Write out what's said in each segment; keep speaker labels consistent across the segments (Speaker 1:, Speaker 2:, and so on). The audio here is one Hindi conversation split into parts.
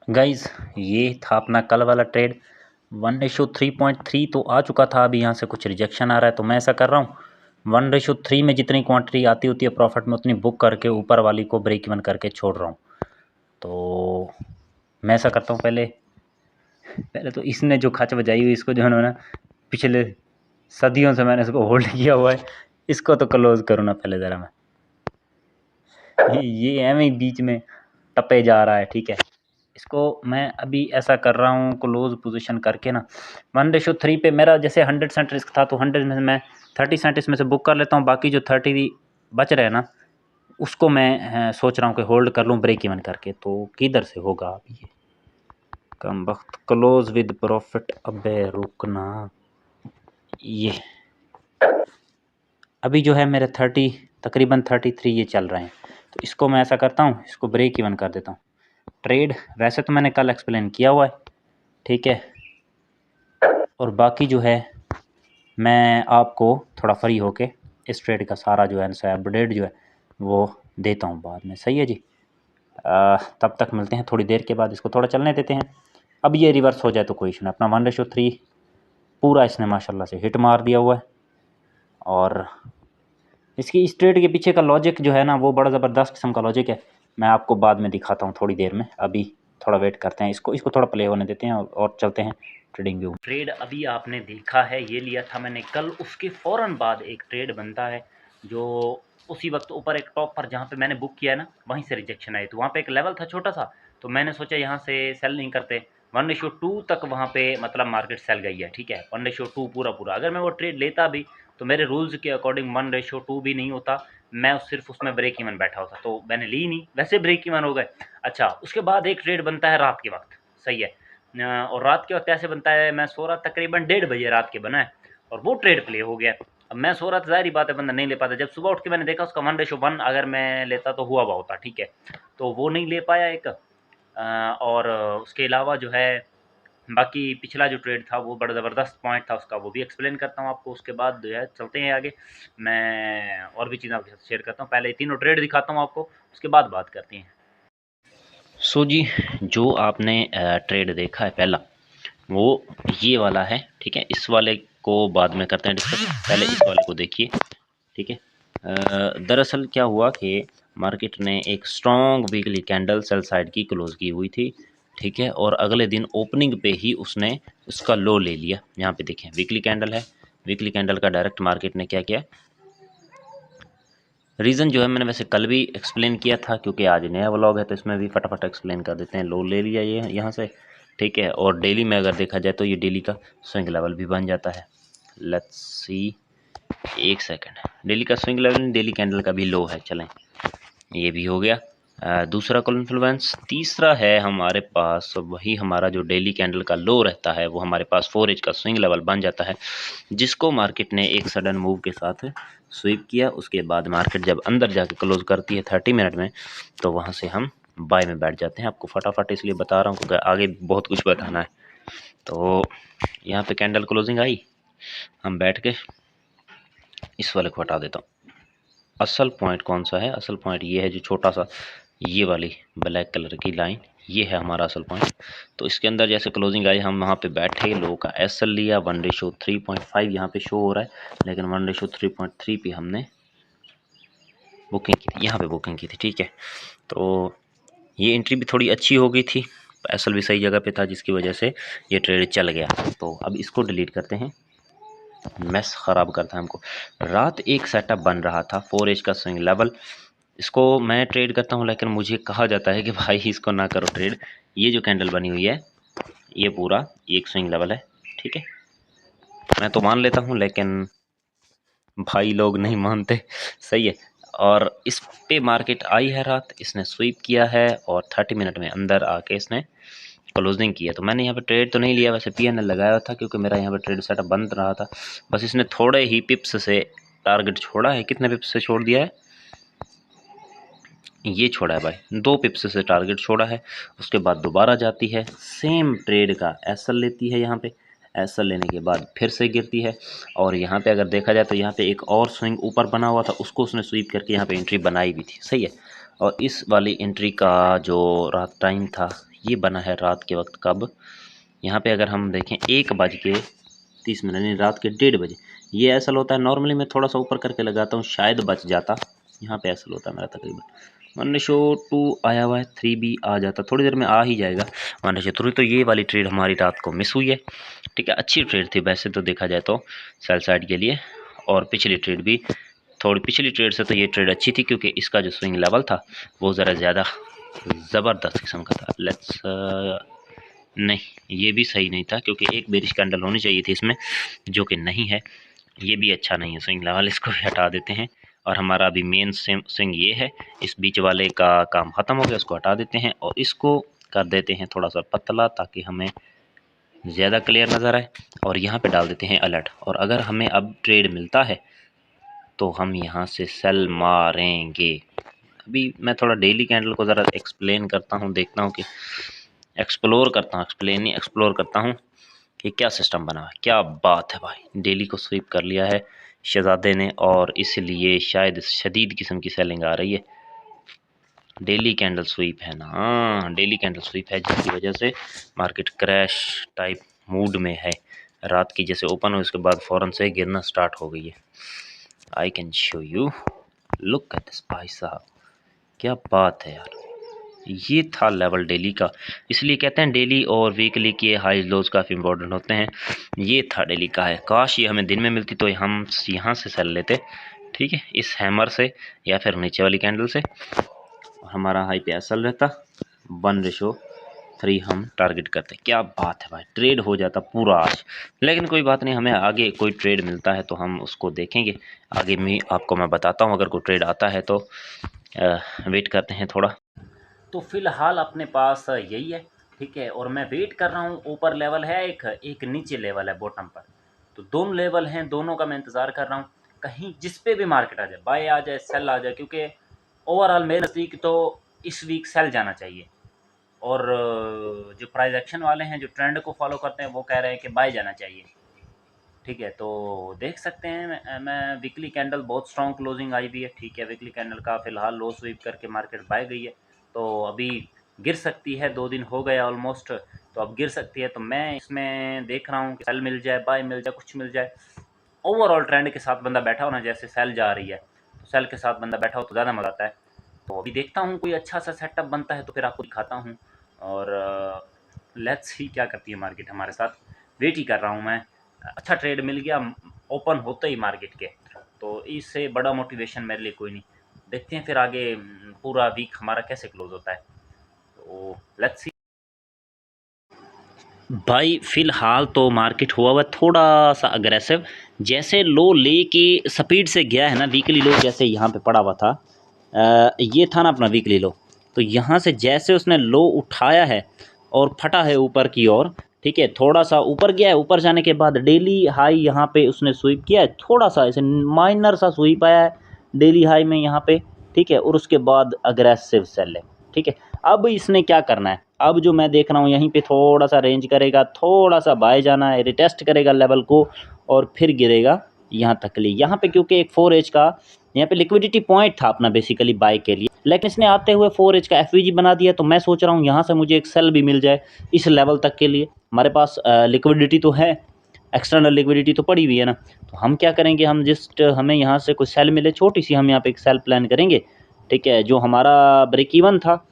Speaker 1: गाइस ये था अपना कल वाला ट्रेड 1:3.3 तो आ चुका था। अभी यहाँ से कुछ रिजेक्शन आ रहा है तो मैं ऐसा कर रहा हूँ 1:3 में जितनी क्वांटिटी आती होती है प्रॉफिट में उतनी बुक करके ऊपर वाली को ब्रेक इवन करके छोड़ रहा हूँ। तो मैं ऐसा करता हूँ पहले तो इसने जो खच बजाई हुई इसको जो है ना पिछले सदियों से मैंने इसको होल्ड किया हुआ है, इसको तो क्लोज करूँ ना पहले ज़रा मैं ये एम ही बीच में टपे जा रहा है। ठीक है, इसको मैं अभी ऐसा कर रहा हूँ क्लोज पोजीशन करके ना 1:3 पे मेरा जैसे 100 सेंट रिस्क था तो 100 में से मैं 30 सेंट इसमें से बुक कर लेता हूँ। बाकी जो 30 बच रहे हैं ना उसको मैं सोच रहा हूँ कि होल्ड कर लूँ ब्रेक इवन करके। तो किधर से होगा अभी ये कम वक्त क्लोज विद प्रॉफिट। अबे रुकना, ये अभी जो है मेरे 30 तकरीबन 33 ये चल रहे हैं। तो इसको मैं ऐसा करता हूँ, इसको ब्रेक इवन कर देता हूँ। ट्रेड वैसे तो मैंने कल एक्सप्लेन किया हुआ है, ठीक है, और बाकी जो है मैं आपको थोड़ा फ्री होके इस ट्रेड का सारा जो है अपडेट जो है वो देता हूँ बाद में। सही है जी, तब तक मिलते हैं थोड़ी देर के बाद। इसको थोड़ा चलने देते हैं। अब ये रिवर्स हो जाए तो कोई इशू नहीं। अपना 1:3 पूरा इसने माशाल्लाह से हिट मार दिया हुआ है। और इसकी इस ट्रेड के पीछे का लॉजिक जो है ना वो बड़ा ज़बरदस्त किस्म का लॉजिक है। मैं आपको बाद में दिखाता हूँ थोड़ी देर में। अभी थोड़ा वेट करते हैं, इसको थोड़ा प्ले होने देते हैं और चलते हैं ट्रेडिंग व्यू। ट्रेड अभी आपने देखा है, ये लिया था मैंने कल। उसके फ़ौरन बाद एक ट्रेड बनता है जो उसी वक्त ऊपर एक टॉप पर जहाँ पे मैंने बुक किया है ना वहीं से रिजेक्शन आई। तो वहाँ पे एक लेवल था छोटा सा, तो मैंने सोचा यहाँ से सेल नहीं करते। 1:2 तक वहाँ पे मतलब मार्केट सेल गई है। ठीक है, 1:2 पूरा अगर मैं वो ट्रेड लेता भी तो मेरे रूल्स के अकॉर्डिंग 1:2 भी नहीं होता, मैं सिर्फ उसमें ब्रेक इवन बैठा होता। तो मैंने ली नहीं, वैसे ब्रेक इवन हो गए। अच्छा, उसके बाद एक ट्रेड बनता है रात के वक्त। सही है, और रात के वक्त ऐसे बनता है, मैं सो रहा तकरीबन 1:30 रात के बना है और वो ट्रेड प्ले हो गया। अब मैं सो रहा था, ज़ाहिर बात है बंदा नहीं ले पाता। जब सुबह उठ के मैंने देखा उसका 1:1 अगर मैं लेता तो हुआ होता। ठीक है, तो वो नहीं ले पाया एक। और उसके अलावा जो है बाकी पिछला जो ट्रेड था वो बड़ा ज़बरदस्त पॉइंट था उसका, वो भी एक्सप्लेन करता हूँ आपको। उसके बाद जो है चलते हैं आगे, मैं और भी चीज़ें आपके साथ शेयर करता हूँ। पहले तीनों ट्रेड दिखाता हूँ आपको, उसके बाद बात करते हैं। सो जी, जो आपने ट्रेड देखा है पहला वो ये वाला है। ठीक है, इस वाले को बाद में करते हैं डिस्कस, पहले इस वाले को देखिए। ठीक है, दरअसल क्या हुआ कि मार्केट ने एक strong weekly candle sell side की क्लोज की हुई थी। ठीक है, और अगले दिन ओपनिंग पे ही उसने उसका लो ले लिया। यहाँ पे देखें वीकली कैंडल है, वीकली कैंडल का डायरेक्ट मार्केट ने क्या किया। रीज़न जो है मैंने वैसे कल भी एक्सप्लेन किया था, क्योंकि आज नया व्लॉग है तो इसमें भी फटाफट एक्सप्लेन कर देते हैं। लो ले लिया ये यहाँ से। ठीक है, और डेली में अगर देखा जाए तो ये डेली का स्विंग लेवल भी बन जाता है। लेट्स सी, एक सेकंड, डेली का स्विंग लेवल, डेली कैंडल का भी लो है। चलें, ये भी हो गया। दूसरा कॉन्फ्लुएंस। तीसरा है हमारे पास वही हमारा जो डेली कैंडल का लो रहता है, वो हमारे पास 4 एज का स्विंग लेवल बन जाता है, जिसको मार्केट ने एक सडन मूव के साथ स्वीप किया। उसके बाद मार्केट जब अंदर जाके क्लोज करती है 30 मिनट में, तो वहाँ से हम बाय में बैठ जाते हैं। आपको फटाफट इसलिए बता रहा हूँ क्योंकि आगे बहुत कुछ बताना है। तो यहाँ पे कैंडल क्लोजिंग आई, हम बैठ के इस वाले को हटा देता हूँ। असल पॉइंट कौन सा है? असल पॉइंट ये है जो छोटा सा ये वाली ब्लैक कलर की लाइन, ये है हमारा असल पॉइंट। तो इसके अंदर जैसे क्लोजिंग आई हम वहाँ पे बैठे, लो का एसएल लिया। 1:3.5 यहाँ पे शो हो रहा है, लेकिन 1:3.3 पे हमने बुकिंग की थी, यहाँ पे बुकिंग की थी। ठीक है, तो ये एंट्री भी थोड़ी अच्छी हो गई थी, एसएल भी सही जगह पे था, जिसकी वजह से ये ट्रेड चल गया। तो अब इसको डिलीट करते हैं, मैस ख़राब करता है हमको। रात एक सेटअप बन रहा था 4 एज का स्विंग लेवल, इसको मैं ट्रेड करता हूँ, लेकिन मुझे कहा जाता है कि भाई इसको ना करो ट्रेड। ये जो कैंडल बनी हुई है ये पूरा एक स्विंग लेवल है। ठीक है, मैं तो मान लेता हूँ लेकिन भाई लोग नहीं मानते। सही है, और इस पे मार्केट आई है रात, इसने स्वीप किया है और 30 मिनट में अंदर आके इसने क्लोजिंग किया। तो मैंने यहाँ पे ट्रेड तो नहीं लिया, वैसे पीएनएल लगाया था क्योंकि मेरा यहाँ पे ट्रेड सेटअप बंद रहा था। बस इसने थोड़े ही पिप्स से टारगेट छोड़ा है। कितने पिप्स से छोड़ दिया है? ये छोड़ा है भाई, 2 पिप्स से टारगेट छोड़ा है। उसके बाद दोबारा जाती है, सेम ट्रेड का एसएल लेती है। यहाँ पे एसएल लेने के बाद फिर से गिरती है, और यहाँ पे अगर देखा जाए तो यहाँ पे एक और स्विंग ऊपर बना हुआ था, उसको उसने स्वीप करके यहाँ पे एंट्री बनाई भी थी। सही है, और इस वाली एंट्री का जो रात टाइम था ये बना है रात के वक्त कब, यहाँ पे अगर हम देखें 1:30 यानी रात के 1:30 बजे। ये एसल होता है, नॉर्मली मैं थोड़ा सा ऊपर करके लगाता हूँ, शायद बच जाता। यहाँ पे एसल होता है मेरा तकरीबन 1:2 आया हुआ है, 3 भी आ जाता, थोड़ी देर में आ ही जाएगा 1:3। तो ये वाली ट्रेड हमारी रात को मिस हुई है, ठीक है। अच्छी ट्रेड थी वैसे तो देखा जाए तो सेल साइड के लिए, और पिछली ट्रेड भी थोड़ी, पिछली ट्रेड से तो ये ट्रेड अच्छी थी क्योंकि इसका जो स्विंग लेवल था वो ज़रा ज़्यादा ज़बरदस्त किस्म का था। लेट्स नहीं, ये भी सही नहीं था क्योंकि एक बेरिश कैंडल होनी चाहिए थी इसमें, जो कि नहीं है। ये भी अच्छा नहीं है स्विंग लेवल, इसको भी हटा देते हैं। और हमारा अभी मेन स्विंग ये है, इस बीच वाले का काम ख़त्म हो गया, उसको हटा देते हैं और इसको कर देते हैं थोड़ा सा पतला ताकि हमें ज़्यादा क्लियर नज़र आए। और यहाँ पे डाल देते हैं अलर्ट, और अगर हमें अब ट्रेड मिलता है तो हम यहाँ से सेल मारेंगे। अभी मैं थोड़ा डेली कैंडल को ज़रा एक्सप्लेन करता हूँ, देखता हूँ कि एक्सप्लोर करता हूँ कि क्या सिस्टम बना है। क्या बात है भाई, डेली को स्वीप कर लिया है शहजादे ने, और इसलिए शायद शदीद किस्म की सेलिंग आ रही है। डेली कैंडल स्वीप है ना, डेली कैंडल स्वीप है, जिसकी वजह से मार्केट क्रैश टाइप मूड में है। रात की जैसे ओपन हुई उसके बाद फ़ौरन से गिरना स्टार्ट हो गई है। I can show you, look at this भाई साहब, क्या बात है यार। ये था लेवल डेली का, इसलिए कहते हैं डेली और वीकली के हाई लोज काफ़ी इंपॉर्टेंट होते हैं। ये था डेली का है, काश ये हमें दिन में मिलती तो हम यहाँ से सेल लेते, ठीक है, इस हैमर से या फिर नीचे वाली कैंडल से, और हमारा हाई पे एसल रहता 1:3 हम टारगेट करते। क्या बात है भाई, ट्रेड हो जाता पूरा आज। लेकिन कोई बात नहीं, हमें आगे कोई ट्रेड मिलता है तो हम उसको देखेंगे, आगे में आपको मैं बताता हूँ। अगर कोई ट्रेड आता है तो वेट करते हैं थोड़ा। तो फ़िलहाल अपने पास यही है, ठीक है, और मैं वेट कर रहा हूँ। ऊपर लेवल है एक नीचे लेवल है बॉटम पर, तो दोनों लेवल हैं, दोनों का मैं इंतज़ार कर रहा हूँ। कहीं जिस पे भी मार्केट आ जाए, बाय आ जाए, सेल आ जाए, क्योंकि ओवरऑल मेरे नज़दीक तो इस वीक सेल जाना चाहिए। और जो प्राइस एक्शन वाले हैं, जो ट्रेंड को फॉलो करते हैं, वो कह रहे हैं कि बाय जाना चाहिए, ठीक है। तो देख सकते हैं, मैं वीकली कैंडल बहुत स्ट्रॉन्ग क्लोजिंग आई भी है, ठीक है। वीकली कैंडल का फ़िलहाल लो स्वीप करके मार्केट बाय गई है, तो अभी गिर सकती है, 2 दिन हो गया ऑलमोस्ट, तो अब गिर सकती है। तो मैं इसमें देख रहा हूँ कि सेल मिल जाए, बाय मिल जाए, कुछ मिल जाए। ओवरऑल ट्रेंड के साथ बंदा बैठा हो ना, जैसे सेल जा रही है तो सेल के साथ बंदा बैठा हो तो ज़्यादा मज़ा आता है। तो अभी देखता हूँ कोई अच्छा सा सेटअप बनता है तो फिर आपको दिखाता हूँ, और लेट्स सी क्या करती है मार्केट हमारे साथ। वेट ही कर रहा हूँ मैं, अच्छा ट्रेड मिल गया ओपन होते ही मार्केट के, तो इससे बड़ा मोटिवेशन मेरे लिए कोई नहीं। देखते हैं फिर आगे पूरा वीक हमारा कैसे क्लोज होता है, तो लेट्स सी। भाई फ़िलहाल तो मार्केट हुआ हुआ थोड़ा सा अग्रेसिव, जैसे लो लेके स्पीड से गया है ना, वीकली लो जैसे यहाँ पे पड़ा हुआ था, ये था ना अपना वीकली लो, तो यहाँ से जैसे उसने लो उठाया है और फटा है ऊपर की ओर, ठीक है, थोड़ा सा ऊपर गया है। ऊपर जाने के बाद डेली हाई यहाँ पे उसने स्वीप किया है, थोड़ा सा ऐसे माइनर सा स्वीप आया है डेली हाई में यहाँ पे, ठीक है, और उसके बाद अग्रेसिव सेल है, ठीक है। अब इसने क्या करना है, अब जो मैं देख रहा हूँ यहीं पे थोड़ा सा रेंज करेगा, थोड़ा सा बाय जाना है, रिटेस्ट करेगा लेवल को और फिर गिरेगा यहाँ तक के लिए। यहाँ पे क्योंकि एक 4H का यहाँ पे लिक्विडिटी पॉइंट था अपना बेसिकली बाय के लिए, लेकिन इसने आते हुए 4H का FVG बना दिया। तो मैं सोच रहा हूँ यहाँ से मुझे एक सेल भी मिल जाए इस लेवल तक के लिए। हमारे पास लिक्विडिटी तो है, एक्सटर्नल लिक्विडिटी तो पड़ी हुई है ना, तो हम क्या करेंगे, हम जस्ट हमें यहाँ से कुछ सेल मिले छोटी सी, हम यहाँ पे एक सेल प्लान करेंगे, ठीक है। जो हमारा ब्रेक इवन था,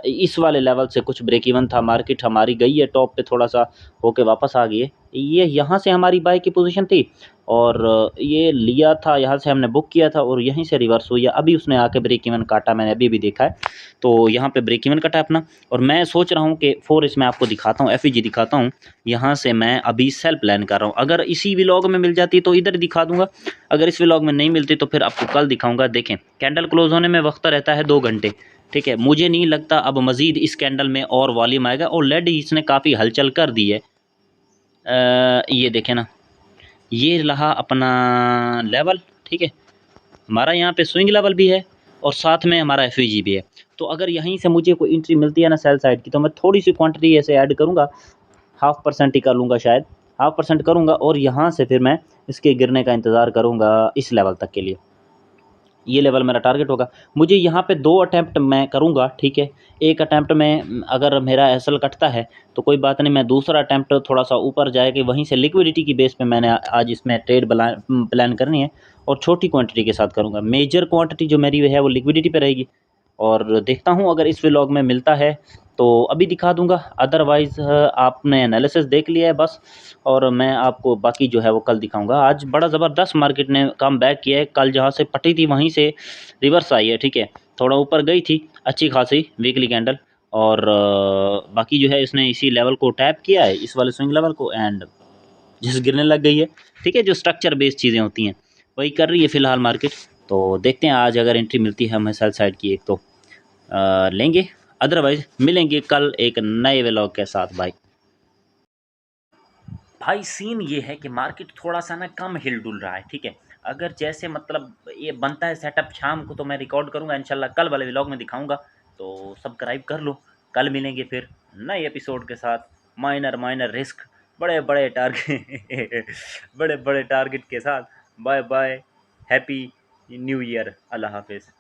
Speaker 1: इस वाले लेवल से कुछ ब्रेक इवन था, मार्केट हमारी गई है टॉप पे, थोड़ा सा होके वापस आ गई है। ये यहाँ से हमारी बाय की पोजीशन थी और ये लिया था, यहाँ से हमने बुक किया था और यहीं से रिवर्स हुई है। अभी उसने आके ब्रेक इवन काटा, मैंने अभी भी देखा है, तो यहाँ पे ब्रेक इवन कटा अपना। और मैं सोच रहा हूँ कि 4H मैं आपको दिखाता हूँ, FVG दिखाता हूँ, यहाँ से मैं अभी सेल प्लान कर रहा हूँ। अगर इसी व्लॉग में मिल जाती तो इधर दिखा दूंगा, अगर इस व्लॉग में नहीं मिलती तो फिर आपको कल दिखाऊंगा। देखें, कैंडल क्लोज होने में वक्त रहता है 2 घंटे, ठीक है। मुझे नहीं लगता अब मज़ीद इस कैंडल में और वॉल्यूम आएगा, ऑलरेडी इसने काफ़ी हलचल कर दी है। ये देखें ना, ये रहा अपना लेवल, ठीक है। हमारा यहाँ पे स्विंग लेवल भी है और साथ में हमारा FVG भी है। तो अगर यहीं से मुझे कोई एंट्री मिलती है ना सेल साइड की, तो मैं थोड़ी सी क्वांटिटी ऐसे ऐड करूँगा, 0.5% ही कर लूँगा, शायद 0.5% करूँगा, और यहाँ से फिर मैं इसके गिरने का इंतज़ार करूँगा इस लेवल तक के लिए। ये लेवल मेरा टारगेट होगा। मुझे यहाँ पे 2 अटैम्प्ट मैं करूँगा, ठीक है। एक अटैम्प्ट में अगर मेरा एसएल कटता है तो कोई बात नहीं, मैं दूसरा अटैम्प्ट थोड़ा सा ऊपर जाएगा, वहीं से लिक्विडिटी की बेस पे मैंने आज इसमें ट्रेड प्लान करनी है और छोटी क्वांटिटी के साथ करूँगा। मेजर क्वांटिटी जो मेरी है वो लिक्विडिटी पे रहेगी और देखता हूँ अगर इस व्लॉग में मिलता है तो अभी दिखा दूंगा, अदरवाइज़ आपने एनालिसिस देख लिया है बस, और मैं आपको बाकी जो है वो कल दिखाऊंगा। आज बड़ा ज़बरदस्त मार्केट ने कम बैक किया है, कल जहाँ से पटी थी वहीं से रिवर्स आई है, ठीक है। थोड़ा ऊपर गई थी अच्छी खासी वीकली कैंडल, और बाकी जो है इसने इसी लेवल को टैप किया है, इस वाले स्विंग लेवल को, एंड जिस गिरने लग गई है, ठीक है। जो स्ट्रक्चर बेस्ड चीज़ें होती हैं वही कर रही है फ़िलहाल मार्केट। तो देखते हैं आज अगर एंट्री मिलती है हमें सेल साइड की एक तो लेंगे, अदरवाइज मिलेंगे कल एक नए व्लॉग के साथ। भाई सीन ये है कि मार्केट थोड़ा सा ना कम हिल डुल रहा है, ठीक है। अगर जैसे मतलब ये बनता है सेटअप शाम को तो मैं रिकॉर्ड करूँगा इंशाल्लाह, कल वाले व्लॉग में दिखाऊंगा। तो सब्सक्राइब कर लो, कल मिलेंगे फिर नए एपिसोड के साथ। माइनर माइनर रिस्क, बड़े बड़े टारगेट बड़े बड़े टारगेट के साथ। Bye bye, happy new year, अल्लाह हाफिज़।